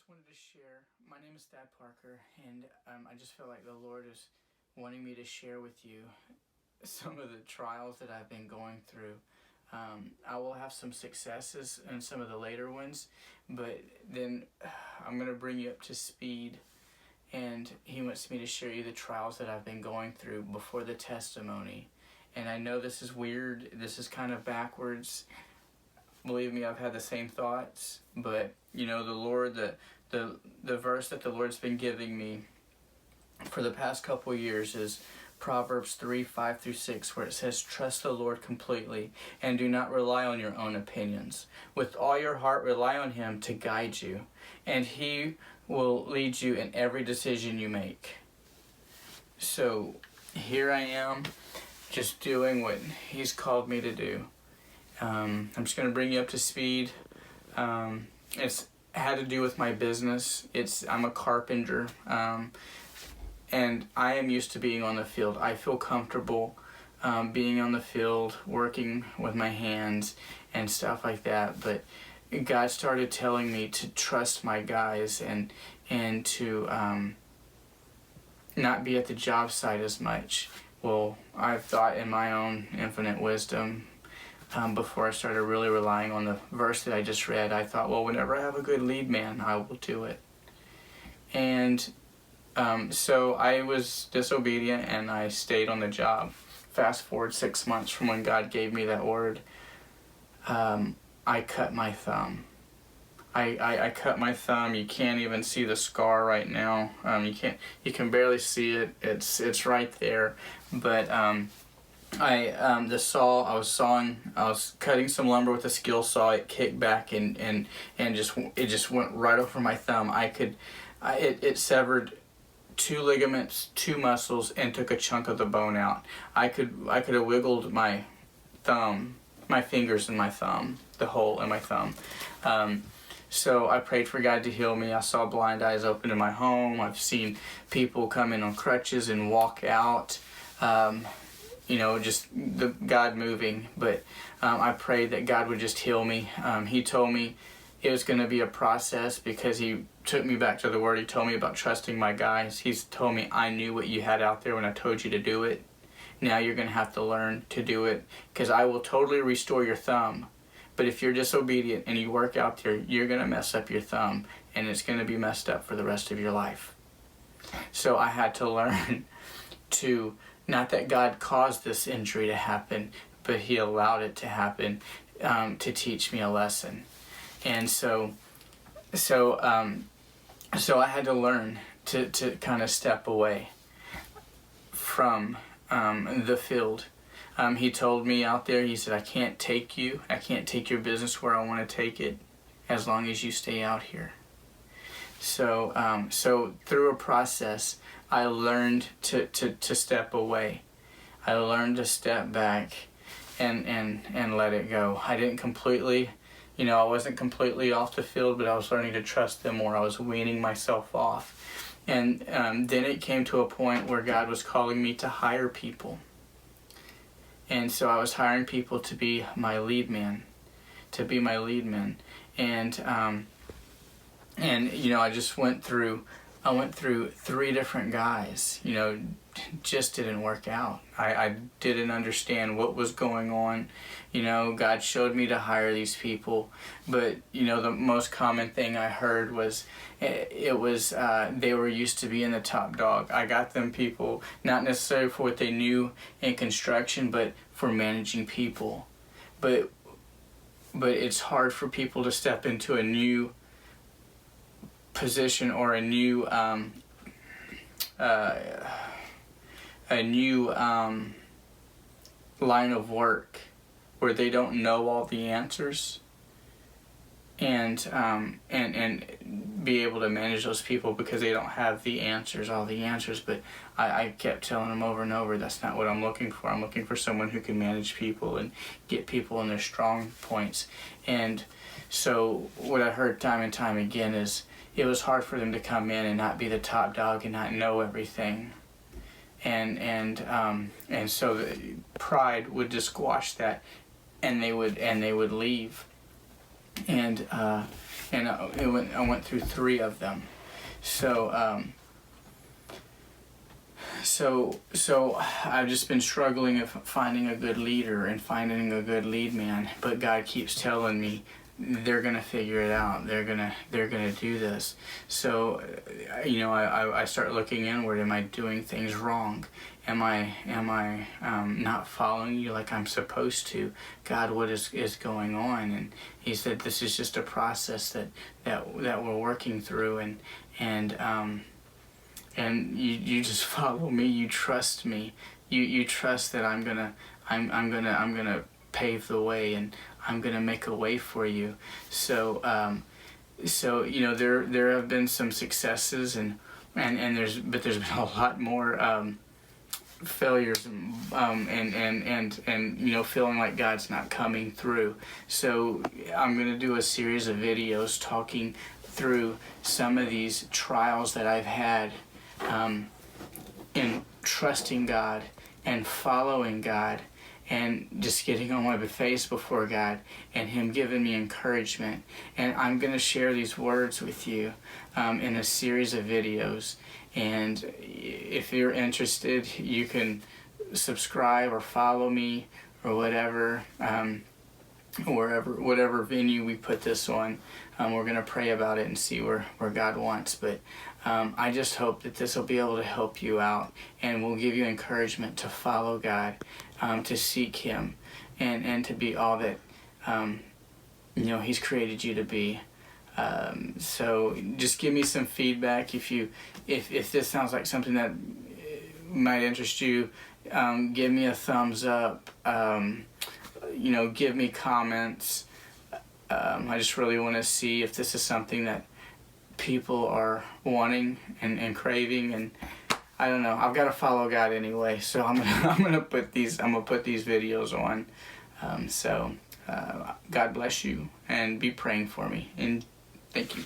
just wanted to share. My name is Thad Parker, and I just feel like the Lord is wanting me to share with you some of the trials that I've been going through. I will have some successes in some of the later ones, but then I'm going to bring you up to speed, and He wants me to share you the trials that I've been going through before the testimony. And I know this is weird, this is kind of backwards. Believe me, I've had the same thoughts, but the Lord, the verse that the Lord's been giving me for the past couple of years is Proverbs 3:5-6, where it says, "Trust the Lord completely and do not rely on your own opinions. With all your heart rely on Him to guide you, and He will lead you in every decision you make." So here I am, just doing what He's called me to do. I'm just going to bring you up to speed. It's had to do with my business. I'm a carpenter, and I am used to being on the field. I feel comfortable being on the field, working with my hands and stuff like that. But God started telling me to trust my guys and to not be at the job site as much. Well, I've thought in my own infinite wisdom, before I started really relying on the verse that I just read, I thought, well, whenever I have a good lead man, I will do it. And so I was disobedient and I stayed on the job. Fast forward 6 months from when God gave me that word, I cut my thumb. I cut my thumb. You can't even see the scar right now. You can barely see it. It's right there. But I was cutting some lumber with a skill saw. It kicked back and it just went right over my thumb. It severed 2 ligaments, 2 muscles, and took a chunk of the bone out. I could have wiggled my thumb, my fingers and my thumb, the hole in my thumb. So I prayed for God to heal me. I saw blind eyes open in my home. I've seen people come in on crutches and walk out. Just the God moving. But I prayed that God would just heal me. He told me it was going to be a process because He took me back to the Word. He told me about trusting my guys. He's told me I knew what you had out there when I told you to do it. Now you're going to have to learn to do it, because I will totally restore your thumb. But if you're disobedient and you work out there, you're going to mess up your thumb, and it's going to be messed up for the rest of your life. So I had to learn to, not that God caused this injury to happen, but He allowed it to happen to teach me a lesson. And so I had to learn to kind of step away from the field. He told me out there, He said, I can't take your business where I want to take it as long as you stay out here. So through a process, I learned to step away. I learned to step back and let it go. I didn't completely, I wasn't completely off the field, but I was learning to trust Them more. I was weaning myself off. And then it came to a point where God was calling me to hire people. And so I was hiring people to be my lead man, And I just went through 3 different guys, just didn't work out. I didn't understand what was going on. God showed me to hire these people, but the most common thing I heard was they were used to being the top dog. I got them people not necessarily for what they knew in construction, but for managing people. But it's hard for people to step into a new position or a new line of work where they don't know all the answers, and be able to manage those people because they don't have all the answers. But I kept telling them over and over, that's not what I'm looking for. I'm looking for someone who can manage people and get people in their strong points. And so what I heard time and time again is it was hard for them to come in and not be the top dog and not know everything. And so the pride would just squash that, and they would leave. And and I went through 3 of them. So so I've just been struggling of finding a good leader and finding a good lead man, but God keeps telling me they're gonna figure it out. They're gonna do this. So I start looking inward. Am I doing things wrong? Am I not following you like I'm supposed to? God, what is going on? And He said, this is just a process that we're working through, and you just follow me. You trust me. You trust that I'm gonna pave the way, and I'm gonna make a way for you. So there have been some successes, and there's been a lot more failures, and feeling like God's not coming through. So I'm gonna do a series of videos talking through some of these trials that I've had in trusting God and following God, and just getting on my face before God, and Him giving me encouragement. And I'm going to share these words with you in a series of videos. And if you're interested, you can subscribe or follow me or whatever, whatever venue we put this on. We're going to pray about it and see where God wants. But I just hope that this will be able to help you out, and will give you encouragement to follow God, to seek Him, and to be all that He's created you to be. So just give me some feedback if this sounds like something that might interest you. Give me a thumbs up. Give me comments. I just really want to see if this is something that people are wanting and craving, and I don't know. I've got to follow God anyway, so I'm gonna put these videos on. God bless you, and be praying for me, and thank you.